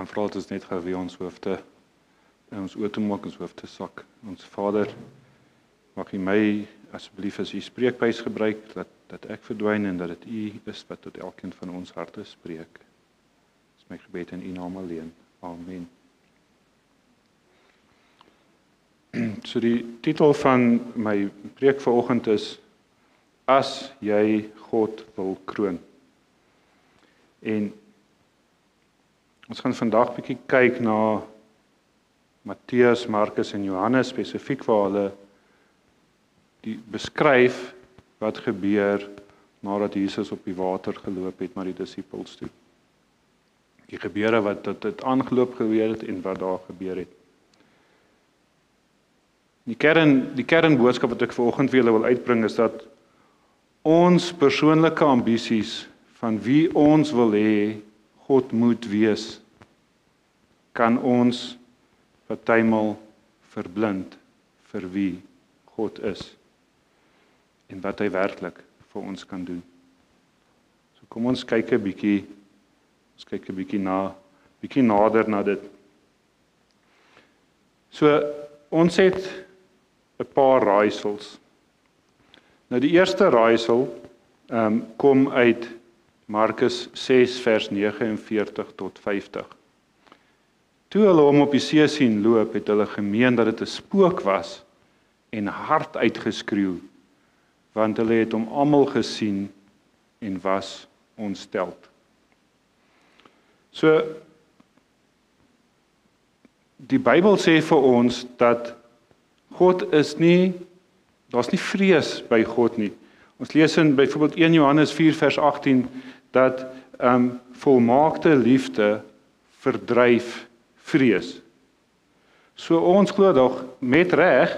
vra dat ons net gou weer ons hoofde oë toe maak, ons hoofde sak. Ons Vader, mag U my asseblief as U spreekbuis gebruik, dat ek verdwyn en dat dit U is wat tot elkeen van ons harte spreek. Dis my gebed in U naam alleen. Amen. So die titel van my preek vanoggend is As jy God wil kroon. En ons gaan vandag bietjie kyk na Matteus, Markus en Johannes spesifiek waar hulle die beskryf wat gebeur nadat Jesus op die water geloop het na die disippels toe. Die gebeure wat dit aangeloop gebeur het en wat daar gebeur het. Die kernboodskap wat ek vanoggend vir julle wil uitbring is dat ons persoonlike ambisies van wie ons wil hê God moet wees, kan ons partymal verblind vir wie God is en wat hy werklik vir ons kan doen. So kom ons kyk 'n bietjie nader na dit. So ons het 'n paar raaisels. Nou die eerste raaisel kom uit Markus 6 vers 49 tot 50. Toe hulle hom op die see sien loop, het hulle gemeen dat dit 'n spook was en hard uitgeskreeu, want hulle het hom almal gesien en was ontsteld. So die Bybel sê vir ons dat God is daar's nie vrees by God nie. Ons lees in byvoorbeeld 1 Johannes 4 vers 18 dat volmaakte liefde verdryf vrees. So ons glo nog met reg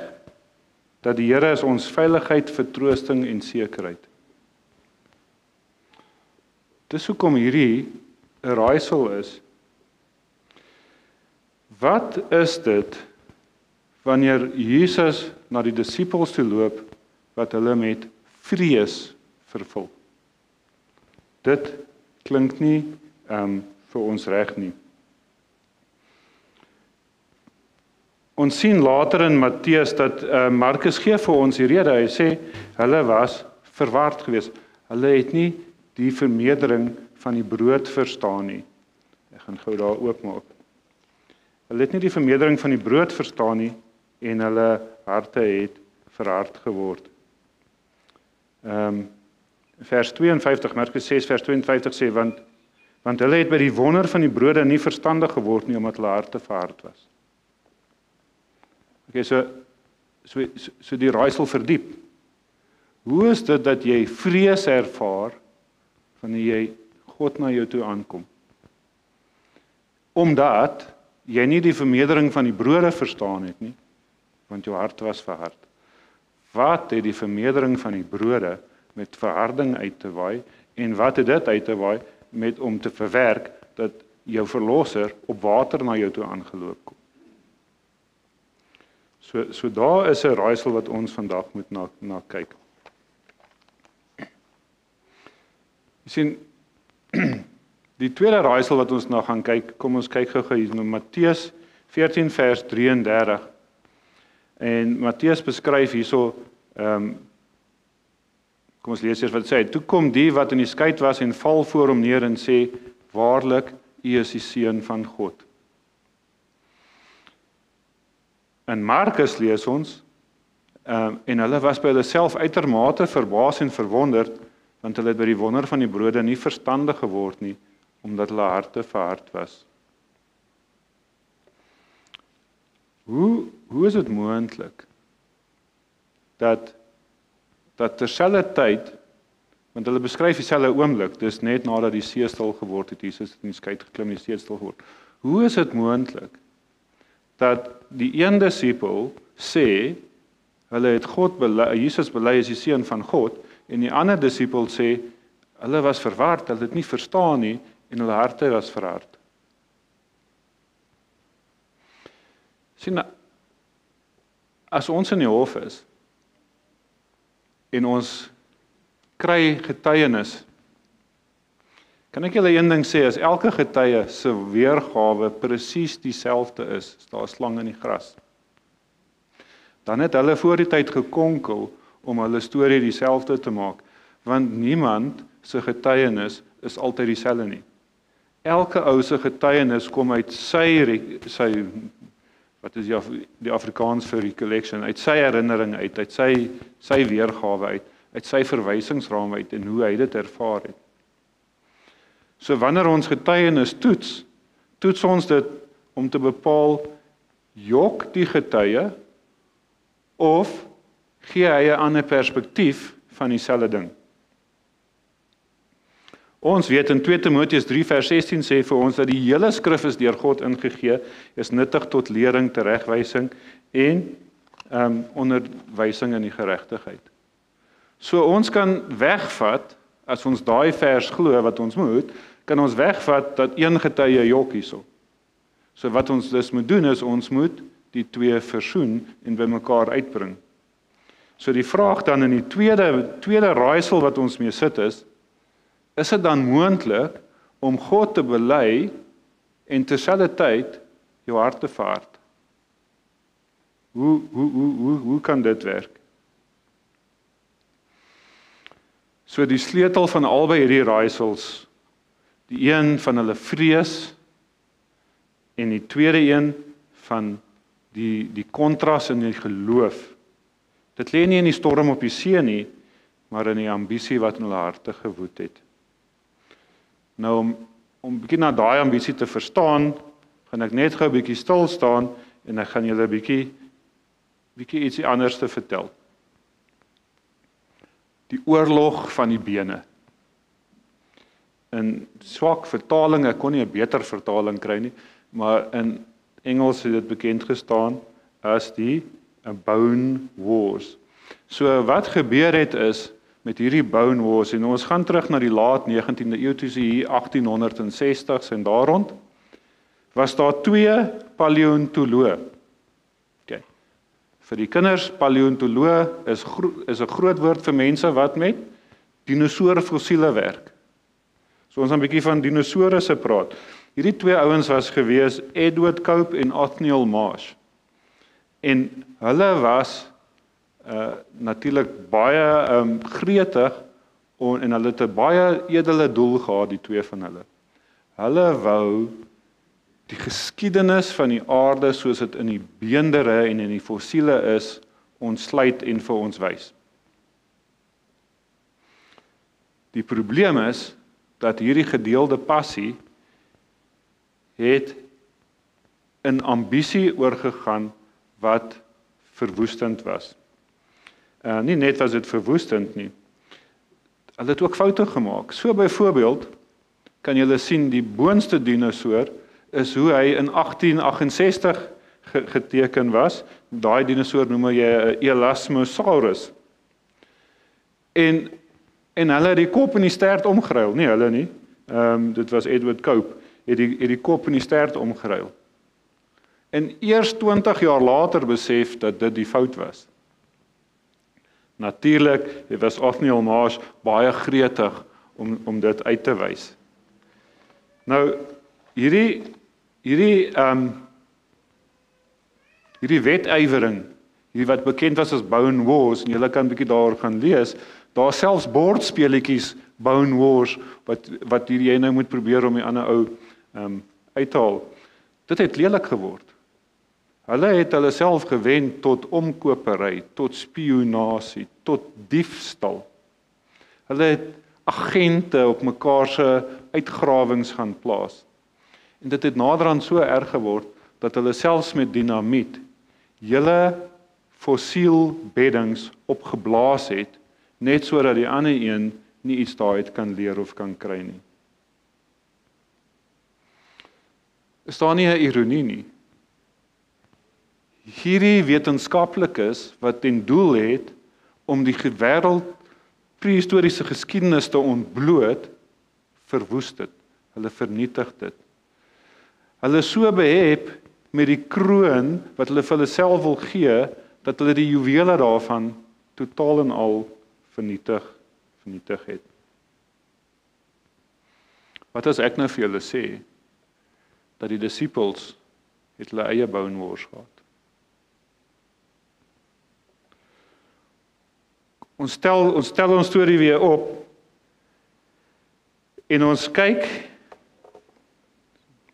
dat die Here is ons veiligheid, vertroosting en sekerheid. Dis hoekom hierdie 'n raaisel is. Wat is dit wanneer Jesus na die disippels toe loop wat hulle met vrees vervul? Dit klink nie vir ons reg nie. Ons sien later in Matteus dat Markus gee vir ons die rede. Hy sê hulle was verward geweest. Hulle het nie die vermeerdering van die brood verstaan nie. Ek gaan gou daar oopmaak. Hulle het nie die vermeerdering van die brood verstaan nie en hulle harte het verhard geword. Vers 52, Markus 6 vers 52 sê, want hulle het by die wonder van die brode nie verstandig geword nie, omdat hulle harte verhard was. Okay, so die raaisel verdiep. Hoe is dit dat jy vrees ervaar wanneer jy God na jou toe aankom? Omdat jy nie die vermeerdering van die brode verstaan het nie, want jou hart was verhard. Wat het die vermeerdering van die brode met verharding uit te waai en wat het dit uit te waai met om te verwerk dat jou verlosser op water na jou toe aangeloop kom? So daar is 'n raaisel wat ons vandag moet na kyk. Jy sien, die tweede raaisel wat ons na gaan kyk, kom ons kyk gou hier na Matteus 14 vers 33. En Matteus beskryf hierso, kom ons lees eers wat sê. Toe kom die wat in die skei was en val voor hom neer en sê, waarlik, U is die seun van God. In Markus lees ons, en hulle was by hulle self uitermate verbaas en verwonderd, want hulle het by die wonder van die brode nie verstandig geword nie, omdat hulle harte verhard was. Hoe is dit moontlik dat terselfde tyd, want hulle beskryf dieselfde oomblik, dis net nadat die see stil geword het, Jesus het in die skei geklim, die see stil geword. Hoe is dit moontlik dat die een disipel sê hulle het Jesus bely as die seun van God en die ander disipel sê hulle was verward, hulle het nie verstaan nie en hulle harte was verhard? Sien, as ons in die hof is en ons kry getuienis Kan ek julle een ding sê, as elke getuie se weergawe presies dieselfde is, as daar 'n slang in die gras, dan het hulle voor die tyd gekonkel om hulle storie dieselfde te maak, want niemand se getuienis is altyd dieselfde nie. Elke ou se getuienis kom uit sy wat is die Afrikaans vir recollection, uit sy herinnering uit sy weergawe uit sy verwysingsraam uit en hoe hy dit ervaar het. So wanneer ons getuienis toets ons dit om te bepaal, jok die getuie of gee hy 'n ander perspektief van dieselfde ding. Ons weet in 2 Timoteus 3 vers 16 sê vir ons dat die hele skrif is deur God ingegee, is nuttig tot lering, teregwysing en onderwysing in die geregtigheid. So ons kan wegvat, as ons daai vers glo wat ons moet, kan ons wegvat dat een getuie jok hierso. So wat ons dus moet doen is, ons moet die twee versoen en by mekaar uitbring. So die vraag dan in die tweede raaisel wat ons mee sit is dit dan moontlik om God te bely en terselfdertyd jou hart te verhard? Hoe kan dit werk? So die sleutel van albei hierdie raaisels, die een van hulle vrees en die tweede een van die kontras in die geloof. Dit lê nie in die storm op die see nie, maar in die ambisie wat in hulle harte gewoed het. Nou om 'n bietjie na daai ambisie te verstaan, gaan ek net gou 'n bietjie stil staan en ek gaan julle 'n bietjie ietsie anders te vertel. Die oorlog van die bene. In swak vertaling, ek kon nie 'n beter vertaling kry nie, maar in Engels het dit bekend gestaan as die Bone Wars. So wat gebeur het is met hierdie Bone Wars, en ons gaan terug na die laat 19de eeu, tussen hier 1860s en daar rond, was daar 2 paleontoloë. Okay. Vir die kinders, paleontoloë is 'n groot woord vir mense wat met dinosourfossiele werk. So ons gaan 'n bietjie van dinosourusse praat. Hierdie 2 ouens was gewees Edward Cope en Othniel Marsh. En hulle was natuurlik baie gretig en hulle het 'n baie edele doel gehad, die 2 van hulle. Hulle wou die geskiedenis van die aarde soos dit in die beendere en in die fossiele is, ontsluit en vir ons wys. Die probleem is dat hierdie gedeelde passie het in ambisie oorgegaan wat verwoestend was. Nie net was dit verwoestend nie. Hulle het ook foute gemaak. So byvoorbeeld kan julle sien die boonste dinosour is hoe hy in 1868 geteken was. Daai dinosour noem jy 'n Elasmosaurus. En hulle het die kop en die stert omgeruil, nie hulle nie. Dit was Edward Cope het die kop en die stert omgeruil. En eers 20 jaar later besef dat dit die fout was. Natuurlik, dit was Othniel Marsh baie gretig om dit uit te wys. Nou hierdie wetywering, hierdie wat bekend was as Bone Wars, en julle kan 'n bietjie daaroor gaan lees, daar selfs bordspeletjies Bone Wars wat jy nou moet probeer om die ander ou uit te haal. Dit het lelik geword. Hulle het hulle self gewend tot omkopery, tot spionasie, tot diefstal. Hulle het agente op mekaar se uitgrawings gaan plaas. En dit het naderhand so erg geword dat hulle selfs met dinamiet hele fossielbeddings opgeblaas het, net sodat die ander een nie iets daaruit kan leer of kan kry nie. Is daar nie 'n ironie nie? Hierdie wetenskaplikes wat ten doel het om die wêreld prehistoriese geskiedenis te ontbloot, verwoes dit. Hulle vernietig dit. Hulle is so behep met die kroon wat hulle vir hulle self wil gee, dat hulle die juwele daarvan totaal en al vernietig het. Wat as ek nou vir julle sê, dat die disippels het hulle eie bounwors gehad? Ons stel ons storie weer op, en ons kyk,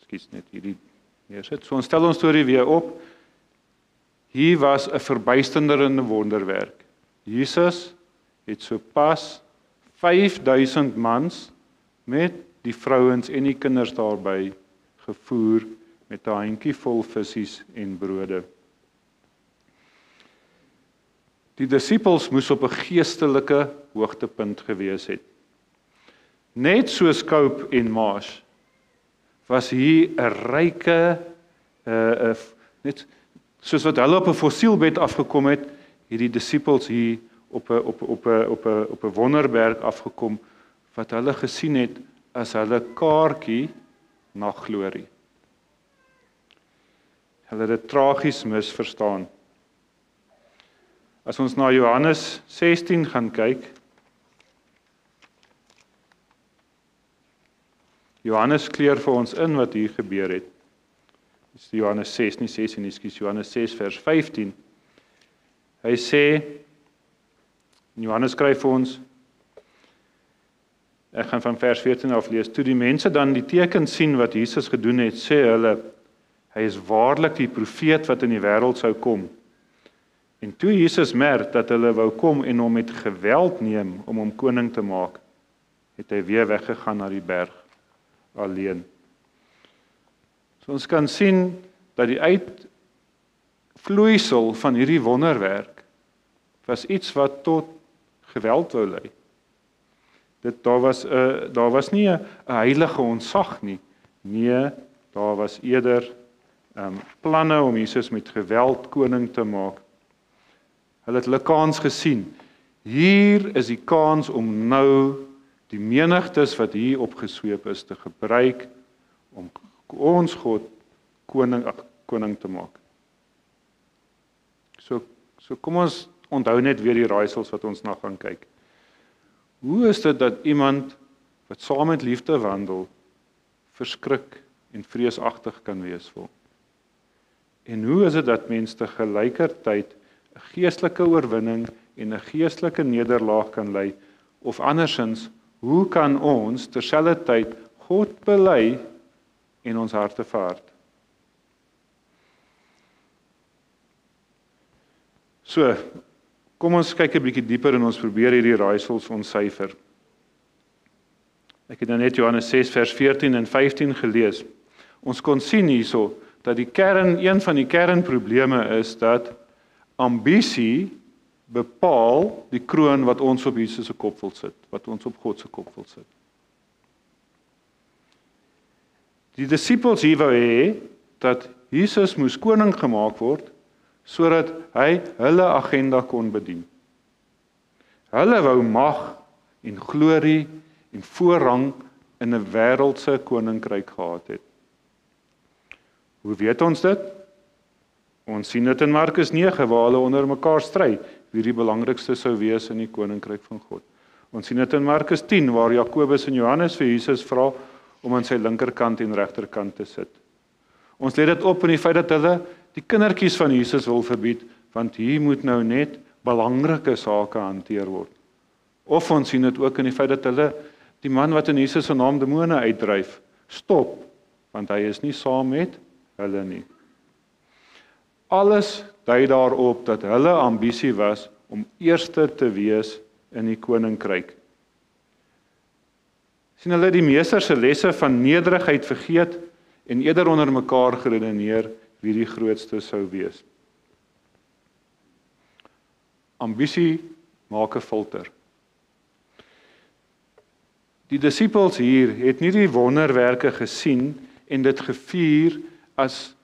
skies net hierdie neersit, so ons stel ons storie weer op, hier was 'n verbuisterende wonderwerk. Jesus het sopas 5000 mans met die vrouens en die kinders daarby gevoer met 'n handjievol visse en brode. Die disippels moes op 'n geestelike hoogtepunt gewees het. Net soos Cope en Marsh was hier 'n ryke, net soos wat hulle op 'n fossielbed afgekom het, het die disippels hier op 'n wonderberg afgekom, wat hulle gesien het as hulle kaartjie na glorie. Hulle het dit tragies misverstaan. As ons na Johannes 16 gaan kyk, Johannes kleur vir ons in wat hier gebeur het. Dis Johannes 6, nie 16 nie, skus, Johannes 6 vers 15. Hy sê, Johannes skryf vir ons, ek gaan van vers 14 af lees, toe die mense dan die teken sien wat Jesus gedoen het, sê hulle, hy is waarlik die profeet wat in die wêreld sou kom. En toe Jesus merk dat hulle wou kom en hom met geweld neem om hom koning te maak, het hy weer weggegaan na die berg alleen. So ons kan sien dat die uitvloeisel van hierdie wonderwerk was iets wat tot geweld wou lei. Daar was nie 'n heilige ontsag nie. Nee, daar was eerder planne om Jesus met geweld koning te maak. Hulle het hulle kans gesien. Hier is die kans om nou die menigtes wat hier opgesweep is te gebruik om ons God koning te maak. So kom ons onthou net weer die raaisels wat ons na gaan kyk. Hoe is dit dat iemand wat saam met liefde wandel verskrik en vreesagtig kan wees vir hom? En hoe is dit dat mense te gelykertyd 'n geestelike oorwinning en 'n geestelike nederlaag kan lei, of andersins, hoe kan ons terselfdertyd God bely en ons harte verhard? So, kom ons kyk 'n bietjie dieper en ons probeer hierdie raaisels ontsyfer. Ek het nou net Johannes 6 vers 14 en 15 gelees. Ons kon sien hierso dat een van die kernprobleme is dat ambisie bepaal die kroon wat ons op Jesus se kop wil sit, wat ons op God se kop wil sit. Die disippels hier wou hê dat Jesus moes koning gemaak word sodat hy hulle agenda kon bedien. Hulle wou mag en glorie en voorrang in 'n wêreldse koninkryk gehad het. Hoe weet ons dit? Ons sien dit in Markus 9 waar hulle onder mekaar stry wie die belangrikste sou wees in die koninkryk van God. Ons sien dit in Markus 10 waar Jakobus en Johannes vir Jesus vra om aan sy linkerkant en regterkant te sit. Ons lê dit op in die feit dat hulle die kindertjies van Jesus wil verbied, want hier moet nou net belangrike sake hanteer word. Of ons sien dit ook in die feit dat hulle die man wat in Jesus se naam demone uitdryf, stop, want hy is nie saam met hulle nie. Alles dui daarop dat hulle ambisie was om eerste te wees in die koninkryk. Sien hulle die meester se lesse van nederigheid vergeet en eerder onder mekaar geredeneer wie die grootste sou wees. Ambisie maak 'n filter. Die disippels hier het nie die wonderwerke gesien en dit gevier as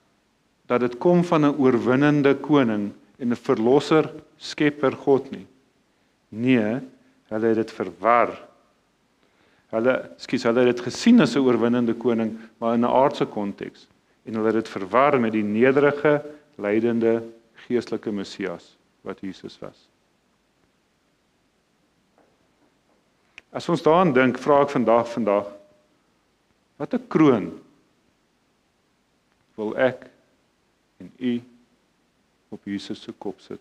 dat dit kom van 'n oorwinnende koning en 'n verlosser, skepper God nie. Nee, hulle het dit verwar. Hulle het dit gesien as 'n oorwinnende koning, maar in 'n aardse konteks. En hulle het dit verwar met die nederige, lydende, geestelike Messias wat Jesus was. As ons daaraan dink, vra ek vandag, Wat 'n kroon wil ek en u op Jesus se kop sit?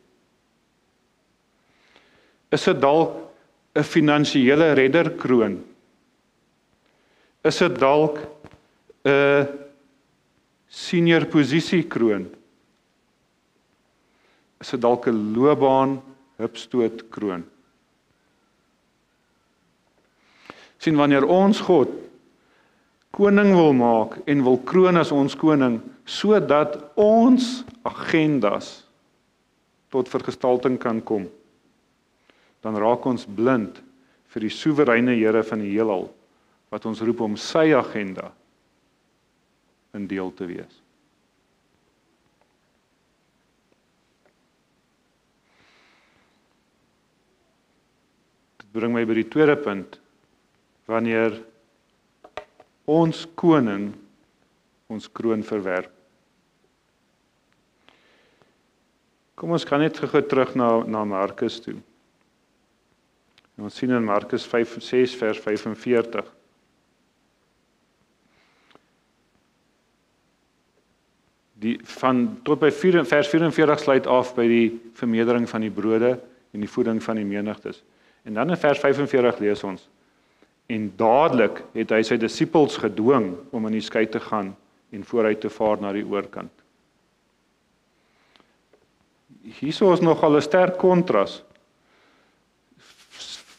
Is dit dalk 'n finansiële redderkroon? Is dit dalk 'n senior posisie kroon? Is dit dalk 'n loopbaan hupstoot kroon? Sien, wanneer ons God koning wil maak en wil kroon as ons koning, sodat ons agendas tot vergestalting kan kom, dan raak ons blind vir die soewereine Here van die heelal, wat ons roep om sy agenda in deel te wees. Dit bring my by die tweede punt, wanneer ons koning ons kroon verwerp. Kom ons gaan net gou terug na Markus toe. En ons sien in Markus 6 vers 45. Tot by vers 44 sluit af by die vermeerdering van die brode en die voeding van die menigtes. En dan in vers 45 lees ons: En dadelik het hy sy disippels gedwing om in die skei te gaan en vooruit te vaar na die oorkant. Hierso is nogal 'n sterk kontras.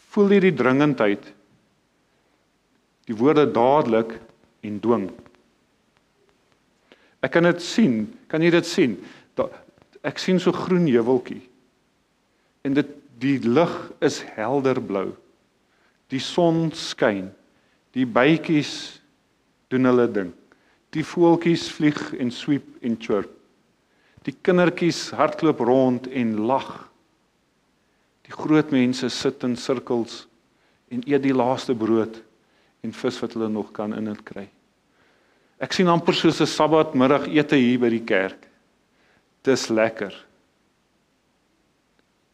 Voel jy die dringendheid? Die woorde dadelik en dwing. Ek kan dit sien. Kan jy dit sien? Ek sien so groen heuweltjie. En die lug is helderblou. Die son skyn. Die bytjies doen hulle ding. Die voeltjies vlieg en sweep en chirp. Die kindertjies hardloop rond en lag. Die groot mense sit in sirkels en eet die laaste brood en vis wat hulle nog kan in dit kry. Ek sien amper soos 'n Sabbatmiddagete hier by die kerk. Dis lekker.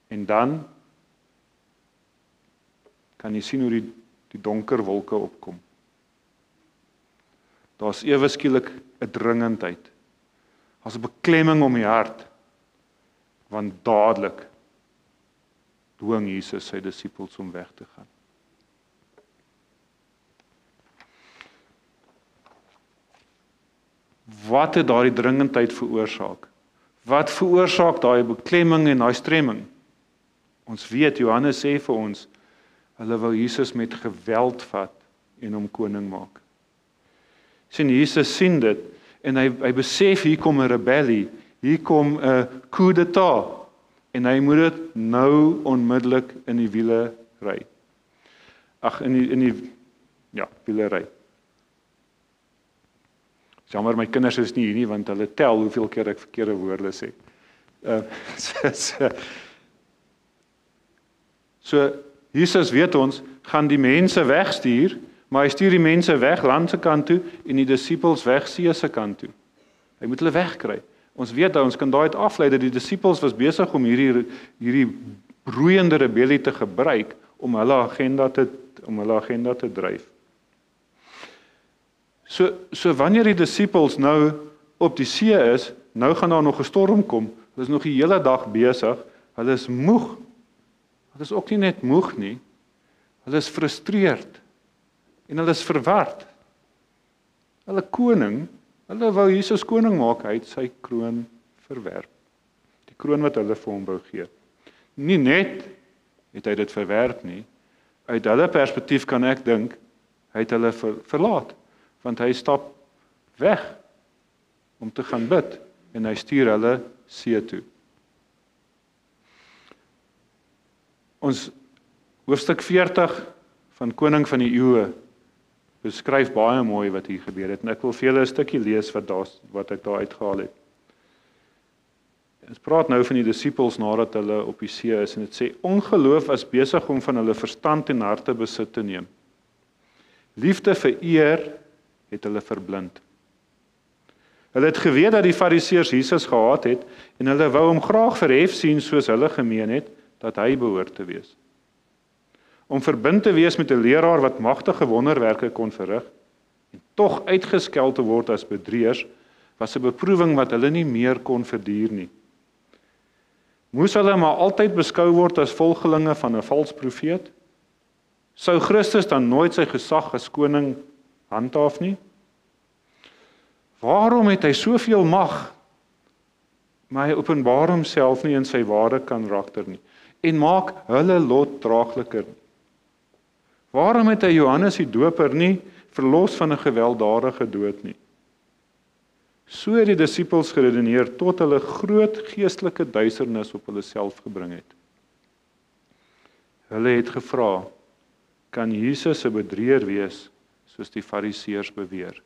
En dan kan jy sien hoe die donker wolke opkom. Daar's ewe skielik 'n dringendheid. Daar's 'n beklemming om die hart, want dadelik dwing Jesus sy disippels om weg te gaan. Wat het daardie dringendheid veroorsaak? Wat veroorsaak daai beklemming en daai stremming? Ons weet, Johannes sê vir ons, hulle wou Jesus met geweld vat en hom koning maak. Sien, Jesus sien dit en hy besef hier kom 'n rebellie, hier kom 'n coup d'état en hy moet dit nou onmiddellik in die wiele ry. Ag, in die wiele ry. Jammer, my kinders is nie hier nie, want hulle tel hoeveel keer ek verkeerde woorde sê. So, Jesus weet ons, gaan die mense wegstuur, maar hy stuur die mense weg land se kant toe en die disippels weg see se kant toe. Hy moet hulle wegkry. Ons weet dat ons kan daai aflei dat die disippels was besig om hierdie broeiende rebellie te gebruik om hulle agenda te dryf. So wanneer die disippels nou op die see is, nou gaan daar nog 'n storm kom. Hulle is nog die hele dag besig. Hulle is moeg. Hulle is ook nie net moeg nie. Hulle is frustreerd en hulle is verward. Hulle koning, hulle wou Jesus koning maak, hy het sy kroon verwerp. Die kroon wat hulle vir hom wou gee. Nie net het hy dit verwerp nie. Uit hulle perspektief kan ek dink, hy het hulle verlaat. Want hy stap weg om te gaan bid en hy stuur hulle see toe. Ons hoofstuk 40 van Koning van die Eeue beskryf baie mooi wat hier gebeur het en ek wil vir julle 'n stukkie lees wat ek daar uitgehaal het. Ons praat nou van die disippels nadat hulle op die see is en dit sê ongeloof was besig om van hulle verstand en harte besit te neem. Liefde vir eer het hulle verblind. Hulle het geweet dat die Fariseërs Jesus gehaat het en hulle wou hom graag verhef sien soos hulle gemeen het dat hy behoort te wees. Om verbind te wees met 'n leraar wat magtige wonderwerke kon verrig, En tog uitgeskel te word as bedrieërs was 'n beproewing wat hulle nie meer kon verduur nie. Moes hulle maar altyd beskou word as volgelinge van 'n vals profeet? Sou Christus dan nooit sy gesag as koning handhaaf nie? Waarom het hy soveel mag, maar hy openbaar homself nie in sy ware karakter nie en maak hulle lot draagliker nie? Waarom het hy Johannes die Doper nie verlos van 'n gewelddadige dood nie? So het die disippels geredeneer tot hulle groot geestelike duisternis op hulle self gebring het. Hulle het gevra, kan Jesus 'n bedrieër wees soos die Fariseërs beweer?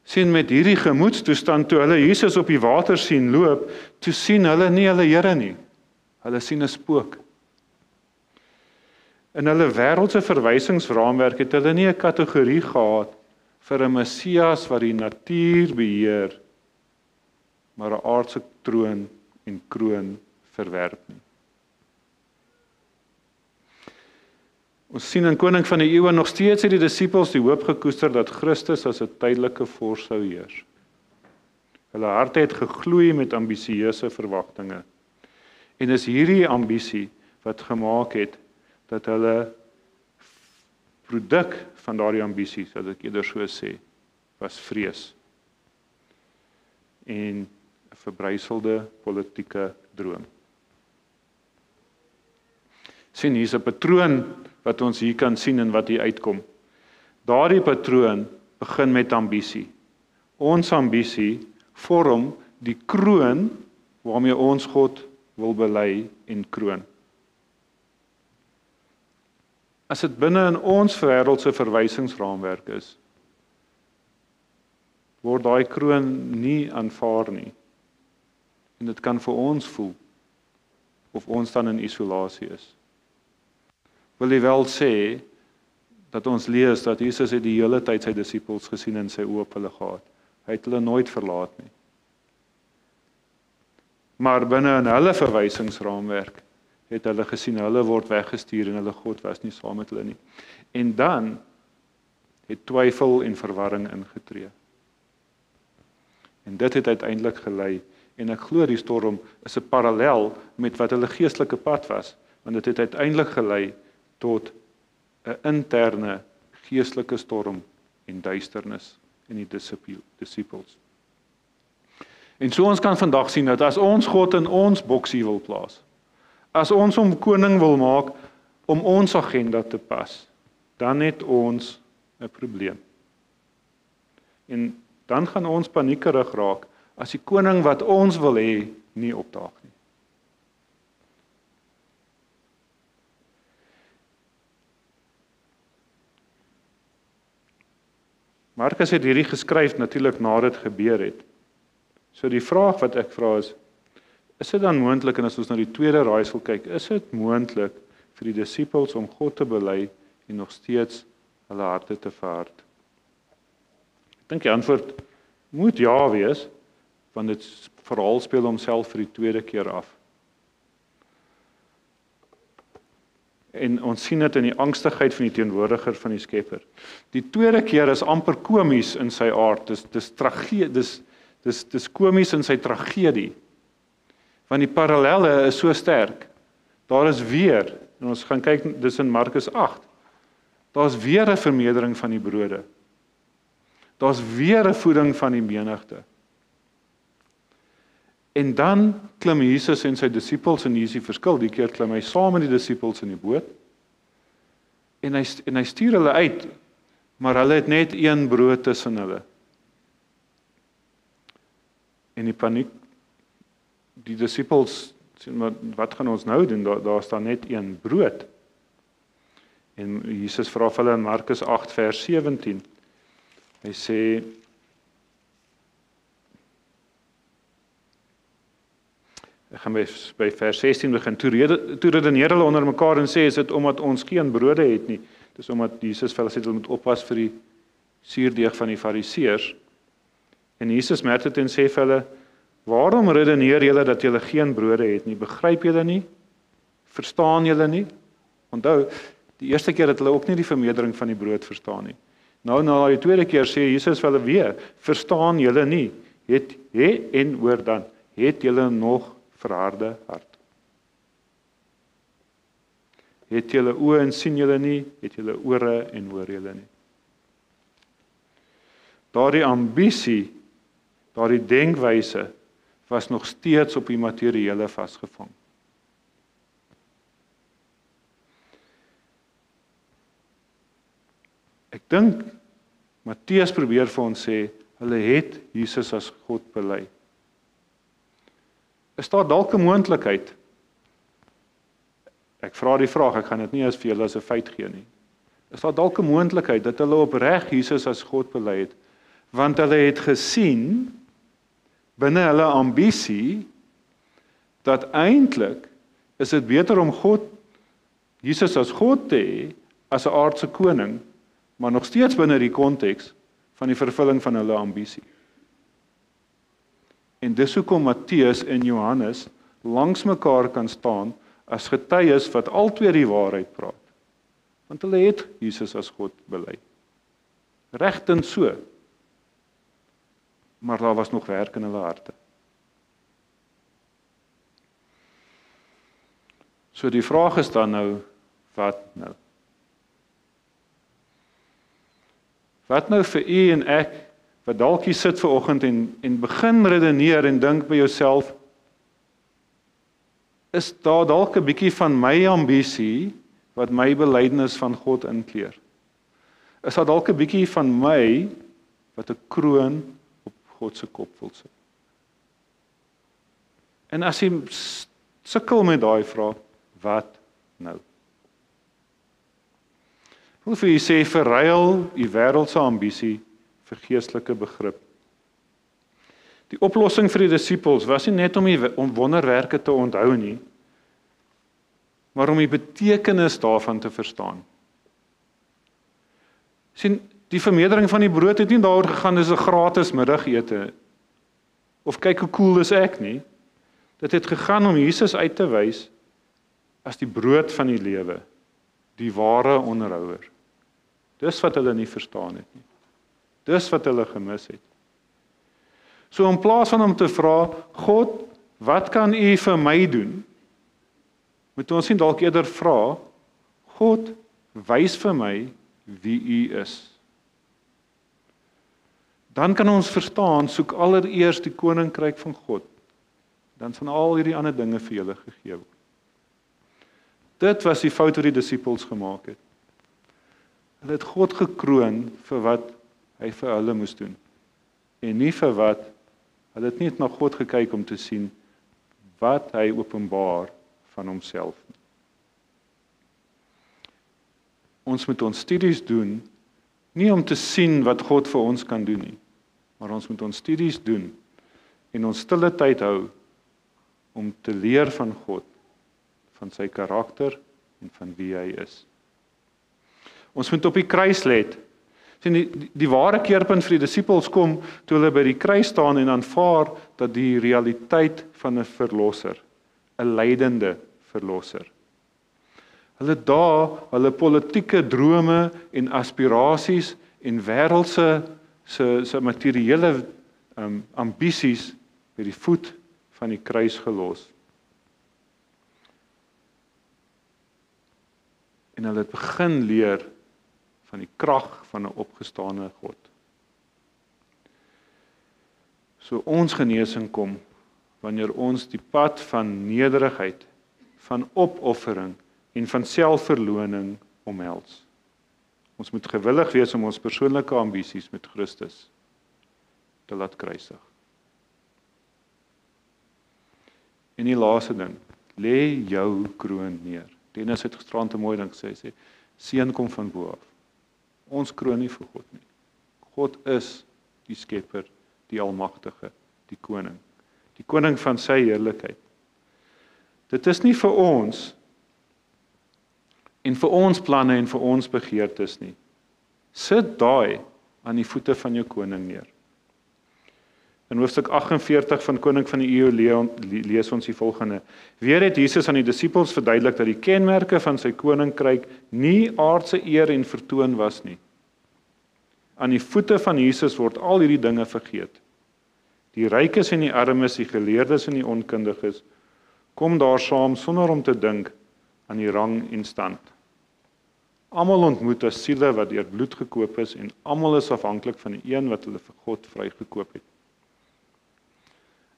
Sien, met hierdie gemoedstoestand toe hulle Jesus op die water sien loop, toe sien hulle nie hulle Here nie. Hulle sien 'n spook. In hulle wêreldse verwysingsraamwerk het hulle nie 'n kategorie gehad vir 'n Messias wat die natuur beheer, maar 'n aardse troon en kroon verwerp nie. Ons sien in Koning van die Eeue nog steeds het die disippels die hoop gekoester dat Christus as 'n tydelike vors sou heers. Hulle harte het gegloei met ambisieuse verwagtinge. En is hierdie ambisie wat gemaak het dat hulle produk van daardie ambisie, sal ek eerder so sê, was vrees en 'n verbryselde politieke droom. Sien, hier's 'n patroon wat ons hier kan sien en wat hier uitkom. Daardie patroon begin met ambisie. Ons ambisie vorm die kroon waarmee ons God wil bely en kroon. As dit binne in ons wêreldse verwysingsraamwerk is, word daai kroon nie aanvaar nie. En dit kan vir ons voel of ons dan in isolasie is. Wil jy wel sê dat ons lees dat Jesus het die hele tyd sy disippels gesien en sy oë op hulle gehad. Hy het hulle nooit verlaat nie. Maar binne in hulle verwysingsraamwerk het hulle gesien hulle word weggestuur en hulle God was nie saam met hulle nie. En dan het twyfel en verwarring ingetree. En dit het uiteindelik gelei, en ek glo die storm is 'n parallel met wat hulle geestelike pad was, want dit het uiteindelik gelei tot 'n interne geestelike storm en duisternis in die disippels. En so ons kan vandag sien dat as ons God in ons boksie wil plaas, as ons hom koning wil maak om ons agenda te pas, dan het ons 'n probleem. En dan gaan ons paniekerig raak as die koning wat ons wil hê nie opdaag nie. Markus het hierdie geskryf natuurlik nadat dit gebeur het. So die vraag wat ek vra is dit dan moontlik, en as ons na die tweede raaisel kyk, is dit moontlik vir die disippels om God te bely en nog steeds hulle harte te verhard? Ek dink die antwoord moet ja wees, want dit verhaal speel homself vir die tweede keer af. En ons sien dit in die angstigheid van die teenwoordiger van die Skepper. Die tweede keer is amper komies in sy aard. Dis komies in sy tragedie. Want die parallelle is so sterk. Daar is weer, en ons gaan kyk, dis in Markus 8. Daar's weer 'n vermeerdering van die brode. Daar's weer 'n voeding van die menigte. En dan klim Jesus en sy disippels, en hier is die verskil, die keer klim hy saam met die disippels in die boot, en hy stuur hulle uit, maar hulle het net een brood tussen hulle. En die paniek, die disippels sê, maar wat gaan ons nou doen? Daar staan net een brood. En Jesus vra vir hulle in Markus 8 vers 17. Hy sê, ek gaan by vers 16 begin. Toe redeneer hulle onder mekaar en sê, is dit omdat ons geen brode het nie? Dis omdat Jesus vir hulle sê, hulle moet oppas vir die suurdeeg van die Fariseërs. En Jesus merk dit en sê vir hulle, waarom redeneer julle dat julle geen brode het nie? Begryp julle nie? Verstaan julle nie? Onthou, Die eerste keer het hulle ook nie die vermeerdering van die brood verstaan nie. Nou na die tweede keer sê Jesus vir hulle weer, verstaan julle nie, en hoor dan, het julle nog verharde hart? Het julle oë en sien julle nie, het julle ore en hoor julle nie? Daardie ambisie, daardie denkwyse, was nog steeds op die materiële vasgevang. Ek dink, Matteus probeer vir ons sê, hulle het Jesus as God bely. Is daar dalk 'n moontlikheid? Ek vra die vraag, ek gaan dit nie as vir julle as 'n feit gee nie. Is daar dalk 'n moontlikheid dat hulle opreg Jesus as God bely het, want hulle het gesien binne hulle ambisie dat eintlik is dit beter om Jesus as God te hê as 'n aardse koning, maar nog steeds binne die konteks van die vervulling van hulle ambisie. En dis hoekom Matteus en Johannes langs mekaar kan staan as getuies wat albei die waarheid praat. Want hulle het Jesus as God bely. Regtens so. Maar daar was nog werk in hulle harte. So die vraag is dan nou, wat nou? Wat nou vir u en ek, wat dalk hier sit vanoggend en begin redeneer en dink by jouself, is daar dalk 'n bietjie van my ambisie wat my belydenis van God inkleur? Is daar dalk 'n bietjie van my wat 'n kroon op God se kop wil sit? En as jy sukkel met daai vraag, wat nou? Ek wil vir u sê, verruil u wêreldse ambisie vir geestelike begrip. Die oplossing vir die disippels was nie net om wonderwerke te onthou nie, maar om die betekenis daarvan te verstaan. Sien, die vermeerdering van die brood het nie daaroor gegaan dis 'n gratis middagete of kyk hoe cool is ek nie. Dit het gegaan om Jesus uit te wys as die brood van die lewe, die ware onderhouer. Dis wat hulle nie verstaan het nie. Dis wat hulle gemis het. So in plaas van om te vra, God, wat kan u vir my doen? Moet ons nie dalk eerder vra, God, wys vir my wie u is. Dan kan ons verstaan, soek allereers die koninkryk van God. Dan sal al hierdie ander dinge vir julle gegee word. Dit was die fout wat die disippels gemaak het. Hulle het God gekroon vir wat hy vir hulle moes doen. En nie vir wat, hulle het nie na God gekyk om te sien wat hy openbaar van homself. Ons moet ons studies doen, nie om te sien wat God vir ons kan doen nie, maar ons moet ons studies doen en ons stille tyd hou om te leer van God, van sy karakter en van wie hy is. Ons moet op die kruis let. Die ware keerpunt vir die disippels kom toe hulle by die kruis staan en aanvaar dat die realiteit van 'n verlosser, 'n lydende verlosser. Hulle hulle politieke drome en aspirasies en wêreldse se materiële ambisies by die voet van die kruis gelos. En hulle het begin leer van die krag van 'n opgestane God. So ons genesing kom wanneer ons die pad van nederigheid, van opoffering en van selfverloning omhels. Ons moet gewillig wees om ons persoonlike ambisies met Christus te laat kruisig. En die laaste ding, lê jou kroon neer. Dennis het gisterand 'n mooi ding gesê, seën kom van bo af. Ons kroon nie vir God nie. God is die skepper, die almagtige, die koning van sy heerlikheid. Dit is nie vir ons en vir ons planne en vir ons begeertes nie. Sit daai aan die voete van jou koning neer. In hoofstuk 48 van Koning van die Eeu lees ons die volgende. Weer het Jesus aan die disippels verduidelik dat die kenmerke van sy koninkryk nie aardse eer en vertoon was nie. Aan die voete van Jesus word al hierdie dinge vergeet. Die rykes en die armes, die geleerdes en die onkundiges, kom daar saam sonder om te dink aan die rang en stand. Almal ontmoet as siele wat deur bloed gekoop is en almal is afhanklik van die een wat hulle vir God vrygekoop het.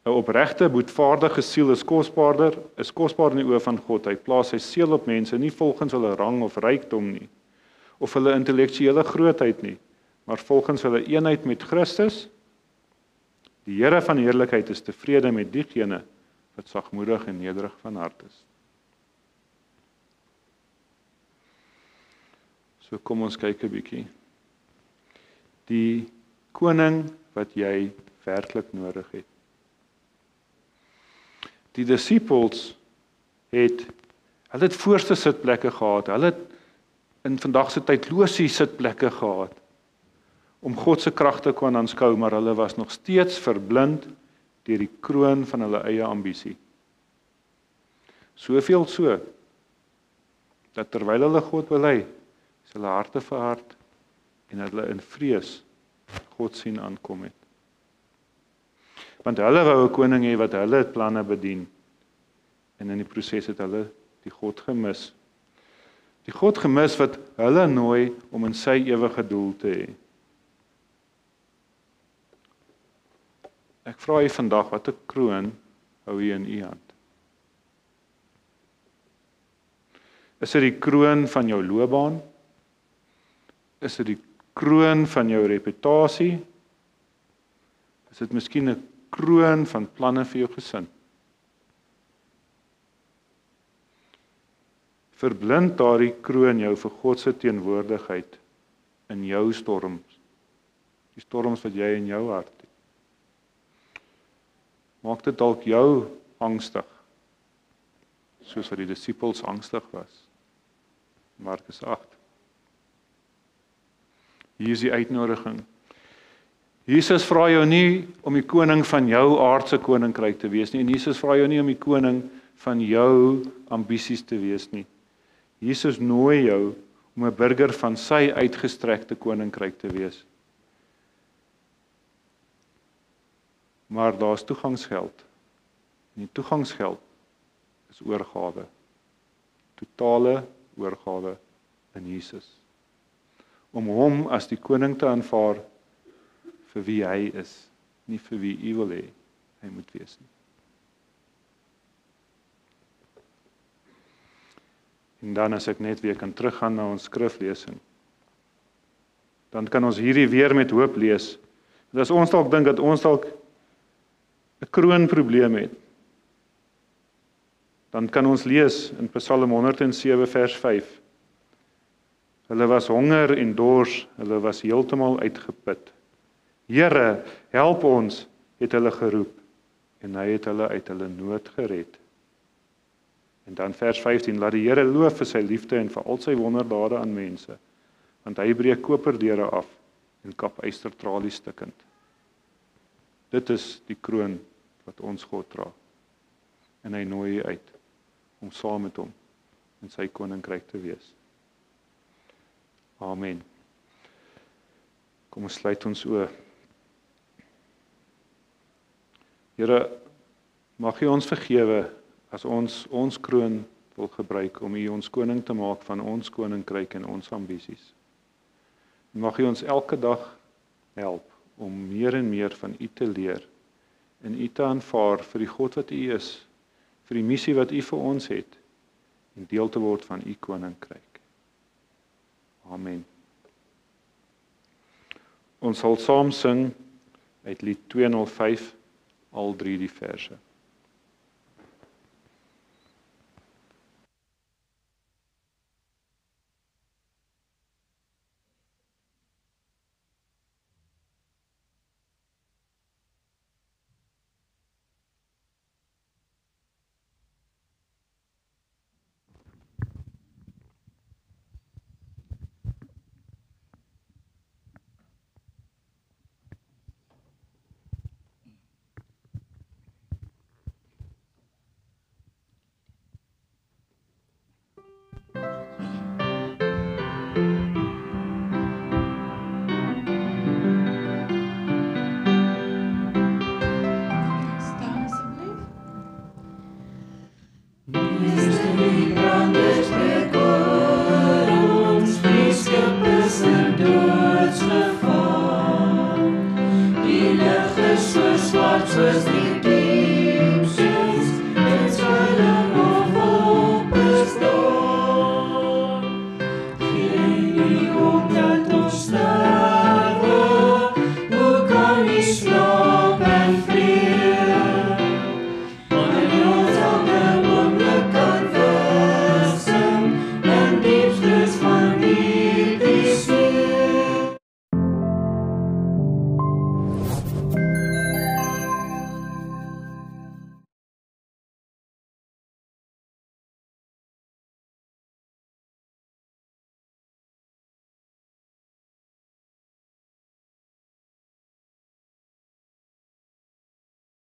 'n Opregte, boetvaardige siel is kosbaar in die oë van God. Hy plaas sy seël op mense nie volgens hulle rang of rykdom nie, of hulle intellektuele grootheid nie, maar volgens hulle eenheid met Christus. Die Here van heerlikheid is tevrede met diegene wat sagmoedig en nederig van hart is. So kom ons kyk 'n bietjie. Die koning wat jy werklik nodig het. Die disippels het voorste sitplekke gehad. Hulle het in vandag se tyd losie sitplekke gehad om God se krag te kon aanskou, maar hulle was nog steeds verblind deur die kroon van hulle eie ambisie. Soveel so dat terwyl hulle God bely, is hulle harte verhard en hulle in vrees God sien aankom het. Want hulle wou 'n koning hê wat hulle planne bedien. En in die proses het hulle die God gemis. Die God gemis wat hulle nooi om in sy ewige doel te hê. Ek vra u vandag, watter kroon hou u in u hand? Is dit die kroon van jou loopbaan? Is dit die kroon van jou reputasie? Is dit miskien 'n kroon van planne vir jou gesin? Verblind daardie kroon jou vir God se teenwoordigheid in jou storms. Die storms wat jy in jou hart het. Maak dit dalk jou angstig, soos wat die disippels angstig was. Markus 8. Hier is die uitnodiging. Jesus vra jou nie om die koning van jou aardse koninkryk te wees nie, en Jesus vra jou nie om die koning van jou ambisies te wees nie. Jesus nooi jou om 'n burger van sy uitgestrekte koninkryk te wees. Maar daar's toegangsgeld. En die toegangsgeld is oorgawe. Totale oorgawe in Jesus. Om hom as die koning te aanvaar vir wie hy is, nie vir wie u wil hê hy moet wees nie. En dan as ek net weer kan teruggaan na ons skriflesing, dan kan ons hierdie weer met hoop lees. En as ons dalk dink dat ons dalk 'n kroonprobleem het, dan kan ons lees in Psalm 107 vers 5. Hulle was honger en dors, hulle was heeltemal uitgeput. Here, help ons, het hulle geroep, en hy het hulle uit hulle nood gered. En dan vers 15, laat die Here loof vir sy liefde en vir al sy wonderdade aan mense, want hy breek koperdeure af en kap ystertralies stukkend. Dit is die kroon wat ons God dra. En hy nooi uit om saam met hom in sy koninkryk te wees. Amen. Kom ons sluit ons oë. Here, mag U ons vergewe as ons kroon wil gebruik om U ons koning te maak van ons koninkryk en ons ambisies. Mag U ons elke dag help om meer en meer van U te leer en U te aanvaar vir die God wat U is, vir die missie wat U vir ons het en deel te word van U koninkryk. Amen. Ons sal saam sing uit lied 205 al 3 die verse. soos die